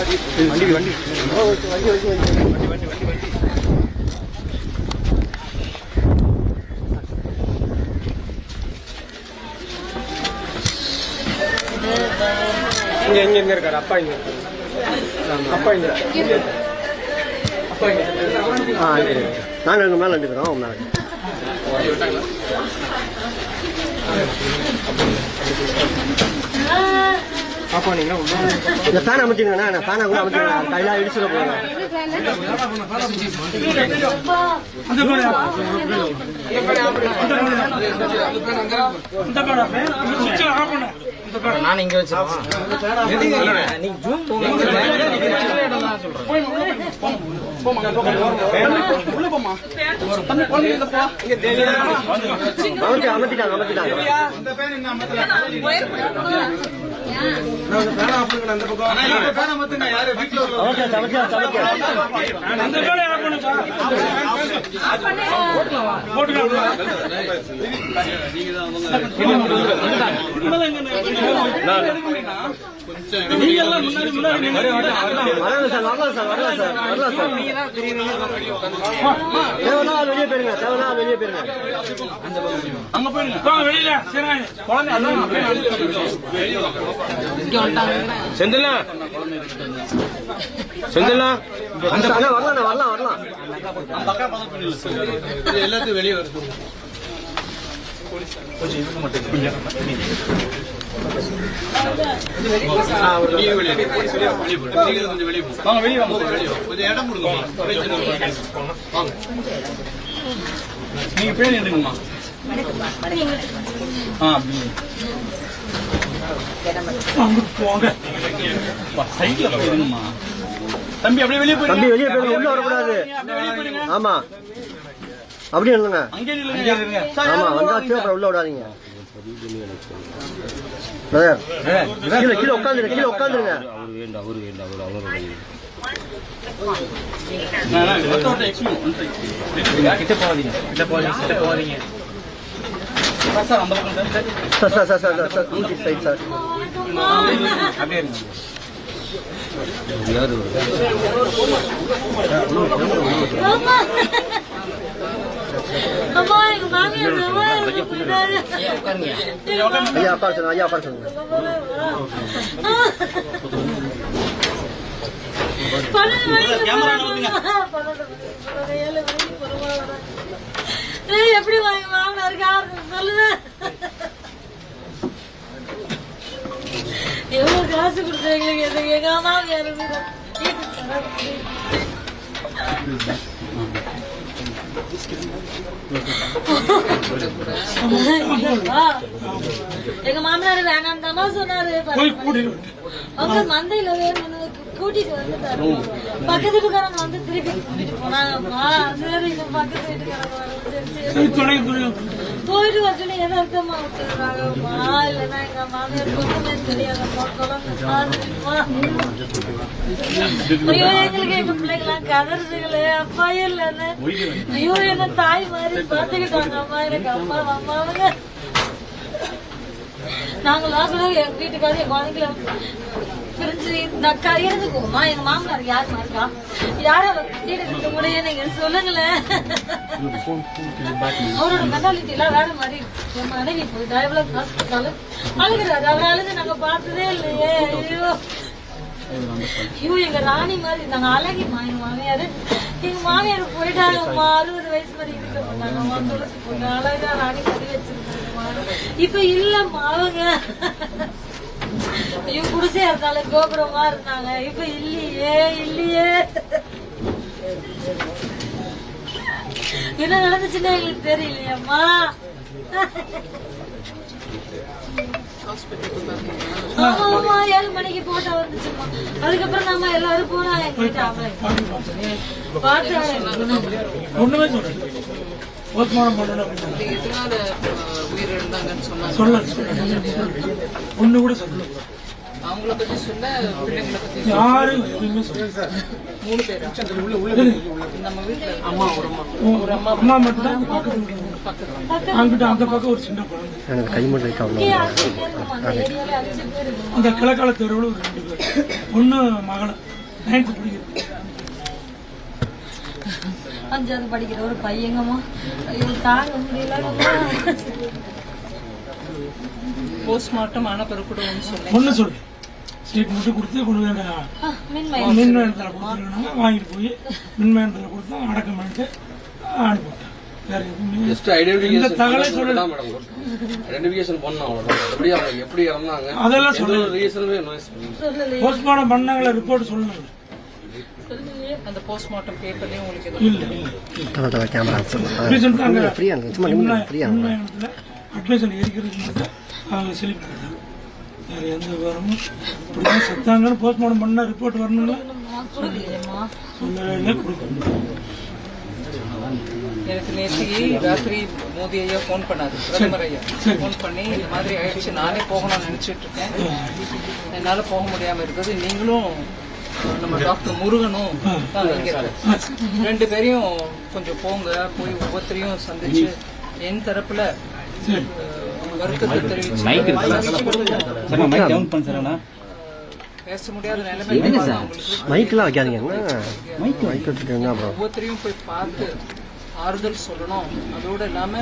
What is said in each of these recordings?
இங்க இருக்காரு அப்பா இங்க அப்பா இங்க அப்பா இங்க நாங்க எங்க மேல நிக்கிறோம் மேல பாப்பா நீங்க இந்த ஃபேன் அமைச்சிங்கண்ணா நான் ஃபேனை கூட அமைச்சிங்க கையில இடிச்சுட போறேன் நான் இங்க வச்சிருக்கேன் செந்திலா செந்திலா வரலாம் வரலாம் வரலாம் எல்லாத்தையும் வெளியே வருது கொஞ்சம் இதுக்கு மட்டும் வெளியே கொஞ்சம் இடம் கொடுங்க நீங்க பேர் என்னங்கம்மா போங்க சைட்ல போயிருங்கம்மா தம்பி அப்படியே வெளியே போய் தம்பி வெளியே போய் உள்ள வரக்கூடாது ஆமா அப்படியே இல்லைங்க ஆமா வந்தாச்சு அப்புறம் உள்ள விடாதீங்க கீழே உட்காந்துருங்க கீழே உட்காந்துருங்க அவரு வேண்டாம் கிட்ட போகாதீங்க சார் அப்படியே ஐயா பார்த்து ஐயா பார்த்து எப்படி வாங்கினாரு சொல்லுங்க எவ்வளவு காசு கொடுத்தாங்க எங்க மாமியார் எங்க மாமனாரு வேணாம் தாமா சொன்னாரு அவங்க மந்தையில வேணும்னு கூட்டிட்டு வந்துட்டாரு பக்கத்து வீட்டுக்காரங்க வந்து திருப்பி கூட்டிட்டு போனாங்கம்மா சரி பக்கத்து வீட்டுக்காரங்க போயிட்டு வரச்சுன்னு எதார்த்தமா விட்டுறாங்கம்மா இல்லைன்னா எங்க மாமியார் பொண்ணுமே தெரியாதம்மா ஐயோ எங்களுக்கு எங்க பிள்ளைங்களாம் கதறுதுங்களே அப்பா இல்லைன்னு ஐயோ என்ன தாய் மாதிரி பாத்துக்கிட்டாங்க அம்மா எனக்கு அம்மா அம்மாவுங்க நாங்களாம் எங்க வீட்டுக்காரர் என் குழந்தைங்கள பிரிஞ்சு நக்கா இருந்துக்குவோமா எங்க மாமனார் யாருமா இருக்கா யாரும் இருக்க முடியும் நீங்க சொல்லுங்களேன் அவரோட மென்டாலிட்டி எல்லாம் வேற மாதிரி என் மனைவி போயிட்டா எவ்வளவு காசு கொடுத்தாலும் அழுகிறாரு அவர் அழுது நாங்க பார்த்ததே இல்லையே ஐயோ ஐயோ எங்க ராணி மாதிரி இருந்தாங்க அழகிமா எங்க மாமியாரு எங்க மாமியார் போயிட்டாங்கம்மா 60 வயசு மாதிரி இருக்க மாட்டாங்கம்மா துளசி போட்டு அழகா ராணி மாதிரி வச்சிருக்காங்கம்மா இப்ப இல்லம்மா அவங்க ஐயோ குடிசையா இருந்தாலும் கோபுரமா இருந்தாங்க இப்ப இல்லையே என்ன நடந்துச்சுன்னு எங்களுக்கு தெரியலையம்மா ஆமா 7 மணிக்கு போட்டா வந்துச்சுமா அதுக்கப்புறம் நம்ம எல்லாரும் போனா எங்க வீட்டு ஒண்ணுமே ஒண்ணு கூட சொல்ல அவங்கள பத்தி சொல்ல பிள்ளைங்களை பத்தி யாரும் எதுவுமே சொல்ல 3 பேர் நம்ம வீட்டுல ஒரு அம்மா மட்டும் அங்கிட்ட அந்த பக்கம் ஒரு சின்ன குழந்தை அந்த கிழக்கால தெருவில் ஒரு 2 பேர் பொண்ணு மகனை 9th படிக்கிறது. 5வது படிக்கிற ஒரு பையங்கம்மா. ஐயோ தாங்க முடியலங்கம்மா. போஸ்ட்மார்ட்டம் ஆன பிறகு கூட ஒண்ணு சொல்லு ஸ்டேட்மெண்ட் கொடுத்து கொண்டு மின்மயத்தில் கொடுத்துருக்காங்க. வாங்கிட்டு போய் மின்மயத்தில் கொடுத்தா அடக்கம் பண்ணிட்டு அனுப்பிவிட்டேன். வேற எதுவுமே இந்த தகவலை சொல்லலாம் மேடம். ஐடென்டிஃபிகேஷன் பண்ணோம் அவ்வளவுதான். எப்படி அவங்க எப்படி இறந்தாங்க அதெல்லாம் சொல்ல ரீசனே போஸ்ட்மார்ட்டம் பண்ணாங்களா ரிப்போர்ட் சொல்லுங்க. அந்த போஸ்ட்மார்ட்டம் பேப்பர்லயே உங்களுக்கு எதுவும் கேமரா ஃப்ரீயா ஃப்ரீயா அட்மிஷன் இருக்கிறதுக்கு மட்டும் அவங்க செலக்ட் பண்ணிட்டாங்க. வேற எந்த விவரமும் இப்படிதான் செத்தாங்கன்னு போஸ்ட்மார்ட்டம் பண்ண ரிப்போர்ட் வரணுங்களா சொல்லவே கொடுக்கணும். எனக்கு நேற்று ராத்திரி மோடி ஐயா போன் பண்ணாரு, பிரதமர் ஐயா போன் பண்ணி இந்த மாதிரி ஆயிடுச்சு, நானே போகணும்னு நினைச்சிட்டு இருக்கேன், என்னால போக முடியாம இருக்குது, நீங்களும் நம்ம டாக்டர் முருகனும் வைக்கிறாரு, 2 பேரையும் கொஞ்சம் போங்க, போய் ஒவ்வொருத்தரையும் சந்திச்சு என் தரப்புல வருத்தத்தை தெரிவிச்சு பேச முடியாத நிலைமை ஒவ்வொருத்தரையும் போய் பார்த்து ஆறுதல் சொல்லணும். அதோட இல்லாம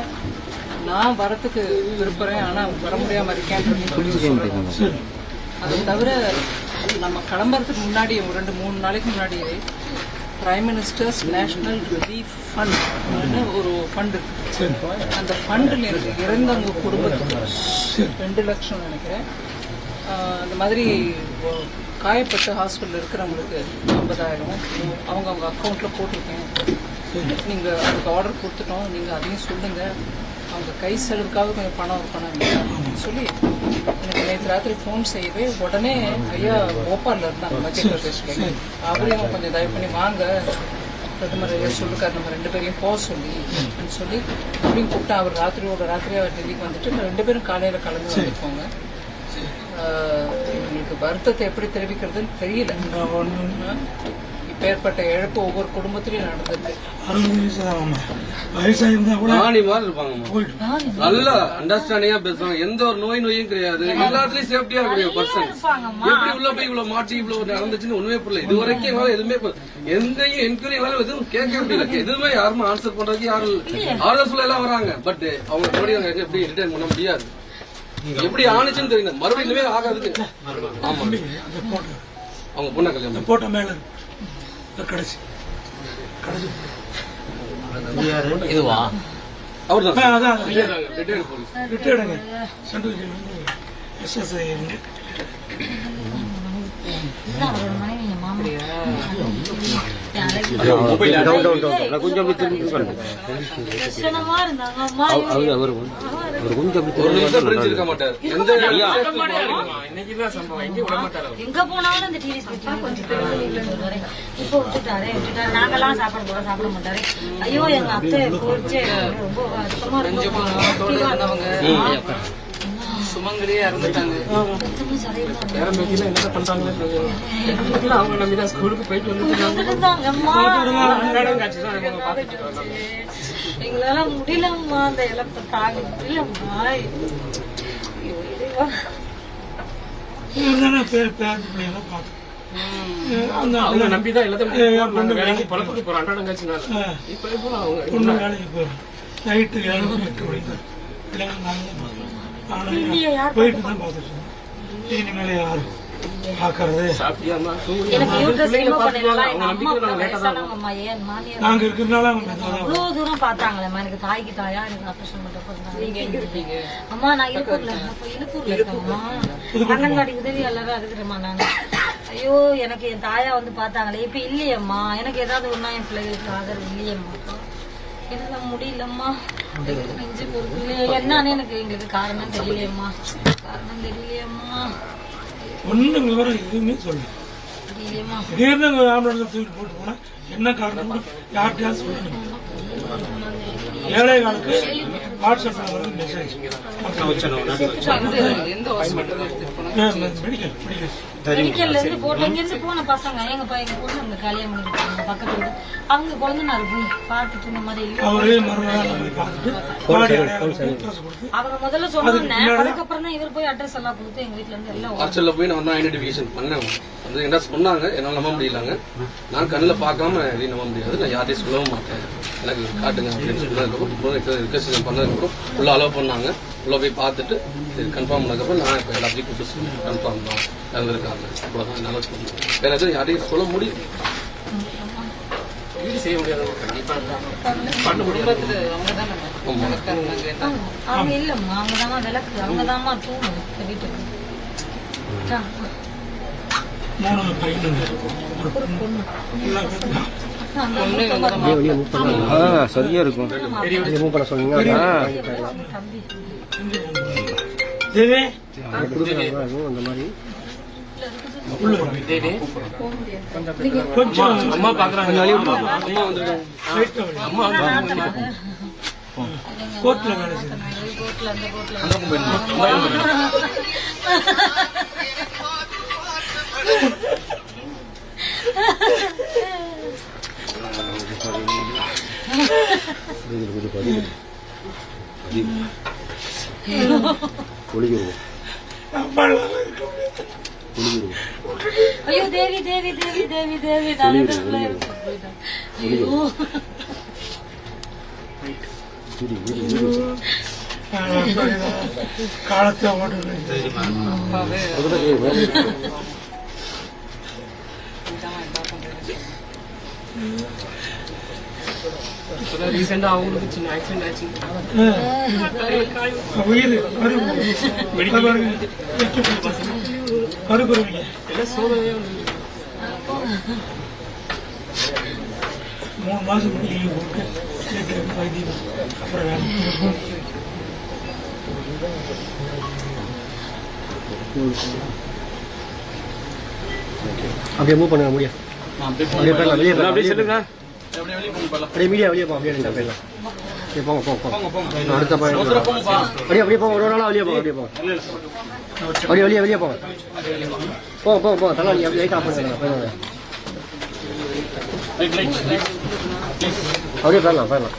நான் வரத்துக்கு விரும்புறேன், ஆனா வர முடியாம இருக்கேன். அதை தவிர நம்ம கிளம்புறதுக்கு முன்னாடி 2-3 நாளைக்கு முன்னாடி prime ministers national relief fund ஒரு ஃபண்ட் இருக்கு. அந்த ஃபண்டில் எனக்கு இறந்தவங்க குடும்பத்துக்கு 2 லட்சம் நினைக்கிறேன். அந்த மாதிரி காயப்பட்டு ஹாஸ்பிட்டல் இருக்கிறவங்களுக்கு 50,000 அவங்க அக்கௌண்ட்ல போட்டிருக்கேன். நீங்க அதுக்கு ஆர்டர் கொடுத்துட்டோம், நீங்க அதையும் சொல்லுங்க, அவங்க கை செலவுக்காக கொஞ்சம் பணம் சொல்லி எனக்கு நேற்று ராத்திரி ஃபோன் செய்யவே உடனே ஐயா போபால்ல இருந்தாங்க மத்திய பிரதேஷ்ல, அவரையும் கொஞ்சம் தயவு பண்ணி வாங்க, பிரதமர் ஐயா சொல்லிருக்காரு நம்ம 2 பேரையும் போக சொல்லி அப்படின்னு கூப்பிட்டு அவர் ராத்திரியா டெல்லிக்கு வந்துட்டு 2 பேரும் காலையில கிளம்பி வந்துருக்கோங்க. எங்களுக்கு வருத்தத்தை எப்படி தெரிவிக்கிறதுன்னு தெரியல. இப்பேற்பட்ட இழப்பு ஒவ்வொரு குடும்பத்திலையும் நடந்தது. நல்ல அண்டர்ஸ்டாண்டிங்கா பேசுவாங்க, எந்த ஒரு நோயும் கிடையாது, எல்லாத்துலயும் சேஃப்டியா இருக்கக்கூடிய பர்சன். எப்படி உள்ள போய் இவ்வளவு மாட்டி இவ்வளவு நடந்துச்சுன்னு ஒண்ணுமே புரியல. இது வரைக்கும் எதுவுமே எந்தையும் என்கொயரி வேலை எதுவும் கேட்க முடியல, எதுவுமே யாருமே ஆன்சர் பண்றதுக்கு யாரும் ஆர்டர் சொல்ல எல்லாம் வராங்க. பட் அவங்க மறுபடியும் எப்படி ரிட்டர்ன் பண்ண முடியாது, எப்படி ஆனிச்சுன்னு தெரியல, மறுபடியும் இனிமே ஆகாதுக்கு. ஆமா அவங்க பொண்ணை கல்யாணம் போட்ட மேல கடைசி இதுவா அவர்தான் ரிட்டையர்டுங்க சென்ட்ரல் ஜெயில் SSI. எங்க போனாலும் இந்த டிவி இப்ப விட்டுட்டாரு நாங்கெல்லாம் சாப்பிட மாட்டாரு. ஐயோ எங்க அத்தை போச்சு ரொம்ப வருத்தமா இருக்கு. சுமங்கலியே இறந்துட்டாங்க. அவங்க நம்பிதான் ஸ்கூலுக்கு போயிட்டு எங்களால முடியலம்மா, அந்த இழப்பை தாங்க முடியலம்மா. நம்பிதான் எல்லாத்தையும் வேலைக்கு போற அன்றாடம் காட்சினால பொண்ணு வேலைக்கு போறோம். நைட்டு 7-8 மணிக்கு போயிட்டு தான் பார்த்துட்டு இனிமேல யாரும் பாக்குறது. நாங்க இருக்கிறதுனால அவ்வளவு தூரம் பாத்தாங்களேம்மா. எனக்கு தாய்க்கு தாயா எனக்கு ஆபரேஷன் பண்ணிட்டு அம்மா நான் இழுப்பூர்ல இருக்கேம்மா, அண்ணங்காடி உதவி எல்லாரும் இருக்கிறேம்மா நானு. ஐயோ எனக்கு என் தாயா வந்து பாத்தாங்களே, இப்ப இல்லையம்மா, எனக்கு ஏதாவது ஒன்னா என் பிள்ளைகளுக்கு ஆதரவு இல்லையம்மா, என்னால முடியலம்மா, நெஞ்சு பொறுக்கல என்னன்னு எனக்கு எங்களுக்கு காரணம் தெரியலையம்மா. ஒண்ணு விவரம் எதுவுமே சொல்லு. திடீர்னு ஆம்புலன்ஸ் தூக்கி போட்டு போனா என்ன காரணம் யார்கிட்டயாவது சொல்லணும். ஏழைகளுக்கு வாட்ஸ்அப்ல வந்து மெசேஜ் எந்த ஹாஸ்பிட்டல் எடுத்துட்டு போனா மெடிக்கல்ல இருந்து போட்டு இங்க இருந்து போன பசங்க எங்க பொண்ணு அங்க கல்யாணம் பண்ணிருக்காங்க பக்கத்துல அவங்க குழந்தைனாரு போய் பார்த்துட்டு இந்த மாதிரி அவரே மறுநாள் போய் பார்த்துட்டு அவங்க முதல்ல சொன்னாங்க அதுக்கப்புறம் தான் இவர் போய் அட்ரஸ் எல்லாம் கொடுத்து எங்க வீட்டுல இருந்து எல்லாம் ஹாஸ்டல்ல போய் நான் தான் ஐடென்டிஃபிகேஷன் பண்ணேன். அது என்ன சொன்னாங்க, என்னால நம்ப முடியலங்க. நான் கண்ணில் பார்க்காம எதையும் நம்ப முடியாது. நான் யாரையும் சொல்லவும் மாட்டேன், எனக்கு காட்டுங்க அப்படின்னு சொன்னதுக்கப்புறம் ரிக்வெஸ்ட் பண்ணதுக்கப்புறம் உள்ள அலோவ் பண்ணாங்க. உள்ள போய் பார்த்துட்டு இது கன்ஃபார்ம் பண்ணதுக்கப்புறம் நான் இப்போ எல்லாத்தையும் கூப்பிட்டு கன்ஃபார்ம் தான் இறந்துருக்காங்க. அவ்வளோதான் என்னால் சொல்ல முடியும். வேற எதுவும் யாரையும் சொல்ல முடியும். செய்ய முடியாது. குடும்பத்துல அவங்க தான் அவங்க இல்லம்மா, அவங்கதாம்மா விளக்கு, அவங்கதாம்மா தூணு வீட்டுக்கு. 3 பையன் சரியா இருக்கும். அந்த மாதிரி அம்மா பாக்குறாங்க. அம்மா கோர்ட்ல வேலை செய்யுது. ஐயோ தேவி தேவி தேவி தேவி தேவி ஐயோ காலத்தை ரீசெண்டா அவங்களுக்கு சின்ன ஆக்சிடென்ட் ஆச்சு. உயிர் கருக்குறவங்க எல்லாம் சோதனையே 3 மாசம் லீவ் போட்டு வைத்தியம் அப்புறம் அப்படியே மூவ் பண்ணுங்க முடியும். அப்படியே போயிடலாம், வெளியே போயிடலாம். அப்படியே சொல்லுங்க. அப்படியே மீடியா வெளியே போங்க. அப்படியே போயிடலாம். போங்க போங்க போங்க. அடுத்த பையன் அப்படியே அப்படியே போங்க. ஒரு நாளா வெளியே போங்க. அப்படியே போங்க. அப்படியே வெளியே வெளியே போங்க. போங்க போங்க போங்க. தலை லைட் ஆஃப் பண்ணுங்க. போயிடுங்க. அப்படியே போயிடலாம் போயிடலாம்.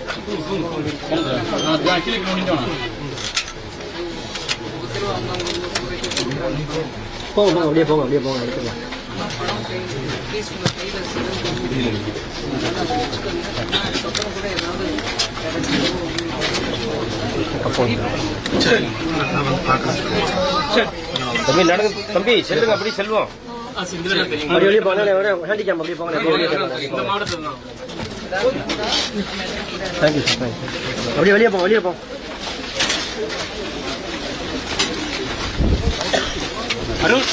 போங்க போங்க. அப்படியே போங்க. அப்படியே போங்க. எடுத்துக்கலாம். தம்பி நடந்து தம்பி செல்லுங்க. அப்படி செல்வோம். அப்படி வெளியே போங்க. ஹேண்டிகேம் அப்படியே போங்க. Thank you sir. தேங்க்யூ. அப்படியே வெளியே போங்க. வெளியே போங்க. அருண்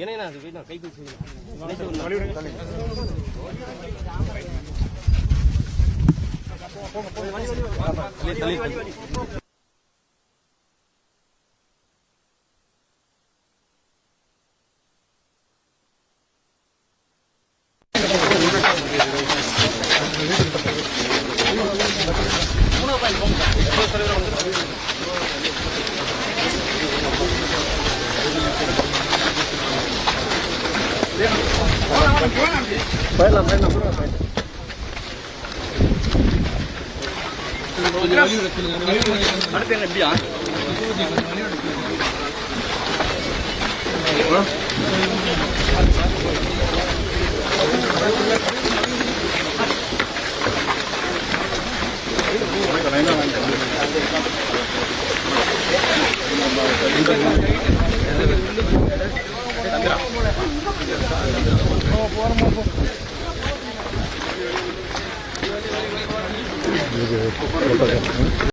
ஏன்னா அது வேணும் கை போயிடலாம் போயிடலாம். அடுத்து என்ன எப்படியா இது